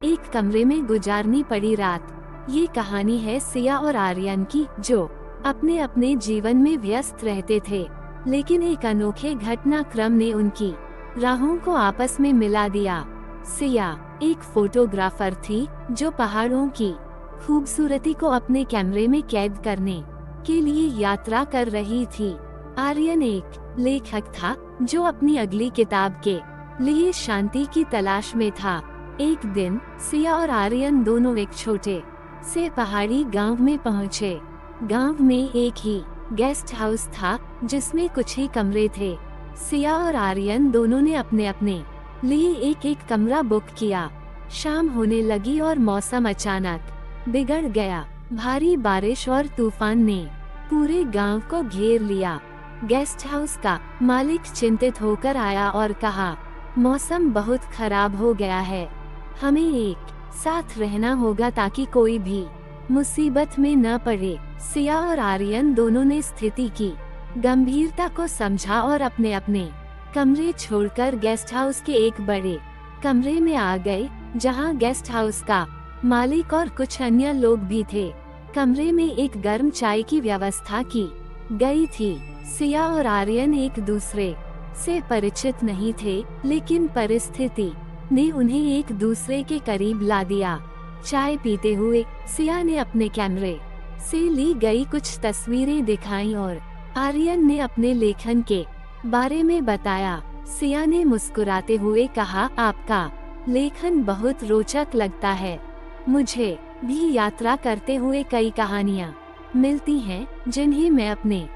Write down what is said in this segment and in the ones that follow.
एक कमरे में गुजारनी पड़ी रात। ये कहानी है सिया और आर्यन की, जो अपने अपने जीवन में व्यस्त रहते थे, लेकिन एक अनोखे घटनाक्रम ने उनकी राहों को आपस में मिला दिया। सिया एक फोटोग्राफर थी जो पहाड़ों की खूबसूरती को अपने कैमरे में कैद करने के लिए यात्रा कर रही थी। आर्यन एक लेखक था जो अपनी अगली किताब के लिए शांति की तलाश में था। एक दिन सिया और आर्यन दोनों एक छोटे से पहाड़ी गांव में पहुंचे। गांव में एक ही गेस्ट हाउस था जिसमें कुछ ही कमरे थे। सिया और आर्यन दोनों ने अपने अपने लिए एक एक कमरा बुक किया। शाम होने लगी और मौसम अचानक बिगड़ गया। भारी बारिश और तूफान ने पूरे गांव को घेर लिया। गेस्ट हाउस का मालिक चिंतित होकर आया और कहा, मौसम बहुत खराब हो गया है, हमें एक साथ रहना होगा ताकि कोई भी मुसीबत में न पड़े। सिया और आर्यन दोनों ने स्थिति की गंभीरता को समझा और अपने अपने कमरे छोड़कर गेस्ट हाउस के एक बड़े कमरे में आ गए, जहां गेस्ट हाउस का मालिक और कुछ अन्य लोग भी थे। कमरे में एक गर्म चाय की व्यवस्था की गई थी। सिया और आर्यन एक दूसरे से परिचित नहीं थे, लेकिन परिस्थिति ने उन्हें एक दूसरे के करीब ला दिया। चाय पीते हुए सिया ने अपने कैमरे से ली गई कुछ तस्वीरें दिखाईं और आर्यन ने अपने लेखन के बारे में बताया। सिया ने मुस्कुराते हुए कहा, आपका लेखन बहुत रोचक लगता है। मुझे भी यात्रा करते हुए कई कहानियाँ मिलती हैं जिन्हें मैं अपने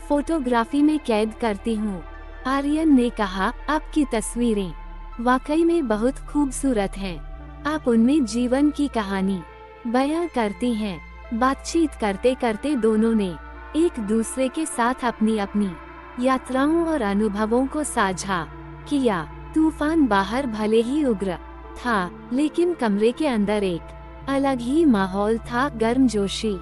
फोटोग्राफी में कैद करती हूँ। आर्यन ने कहा, आपकी तस्वीरें वाकई में बहुत खूबसूरत हैं। आप उनमें जीवन की कहानी बयां करती हैं। बातचीत करते करते दोनों ने एक दूसरे के साथ अपनी अपनी यात्राओं और अनुभवों को साझा किया। तूफान बाहर भले ही उग्र था, लेकिन कमरे के अंदर एक अलग ही माहौल था, गर्मजोशी,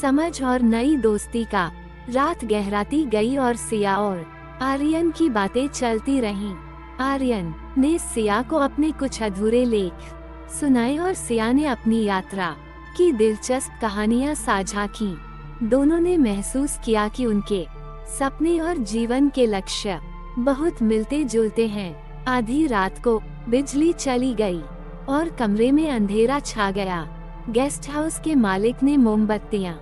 समझ और नई दोस्ती का। रात गहराती गई और सिया और आर्यन की बातें चलती रहीं। आर्यन ने सिया को अपने कुछ अधूरे लेख सुनाए और सिया ने अपनी यात्रा की दिलचस्प कहानियां साझा की। दोनों ने महसूस किया कि उनके सपने और जीवन के लक्ष्य बहुत मिलते जुलते हैं। आधी रात को बिजली चली गई और कमरे में अंधेरा छा गया। गेस्ट हाउस के मालिक ने मोमबत्तियां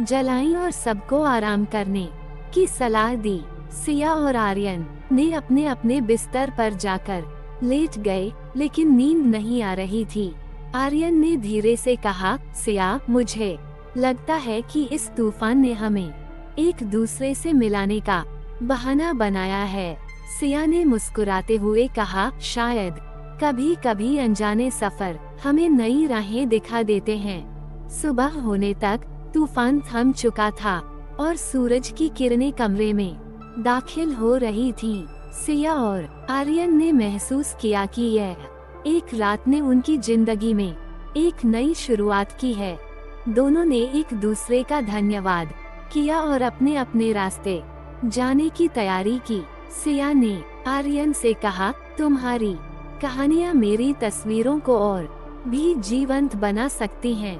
जलाईं और सबको आराम करने की सलाह दी। सिया और आर्यन ने अपने अपने बिस्तर पर जाकर लेट गए, लेकिन नींद नहीं आ रही थी। आर्यन ने धीरे से कहा, सिया, मुझे लगता है कि इस तूफान ने हमें एक दूसरे से मिलाने का बहाना बनाया है। सिया ने मुस्कुराते हुए कहा, शायद कभी कभी अनजाने सफर हमें नई राहें दिखा देते हैं। सुबह होने तक तूफान थम चुका था और सूरज की किरणें कमरे में दाखिल हो रही थीं। सिया और आर्यन ने महसूस किया कि यह एक रात ने उनकी जिंदगी में एक नई शुरुआत की है। दोनों ने एक दूसरे का धन्यवाद किया और अपने अपने रास्ते जाने की तैयारी की। सिया ने आर्यन से कहा, तुम्हारी कहानियाँ मेरी तस्वीरों को और भी जीवंत बना सकती हैं।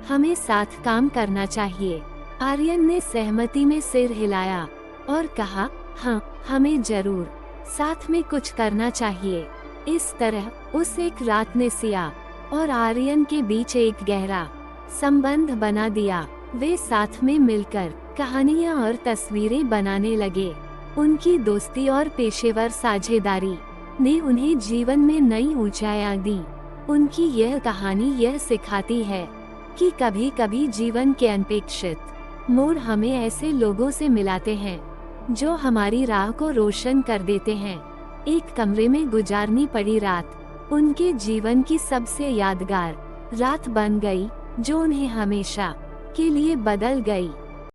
हमें साथ काम करना चाहिए। आर्यन ने सहमति में सिर हिलाया और कहा, हाँ, हमें जरूर साथ में कुछ करना चाहिए। इस तरह उस एक रात ने सिया और आर्यन के बीच एक गहरा संबंध बना दिया। वे साथ में मिलकर कहानियां और तस्वीरें बनाने लगे। उनकी दोस्ती और पेशेवर साझेदारी ने उन्हें जीवन में नई ऊंचाइयां दी। उनकी यह कहानी यह सिखाती है कि कभी कभी जीवन के अनपेक्षित मोड़ हमें ऐसे लोगों से मिलाते हैं जो हमारी राह को रोशन कर देते हैं। एक कमरे में गुजारनी पड़ी रात उनके जीवन की सबसे यादगार रात बन गई, जो उन्हें हमेशा के लिए बदल गई।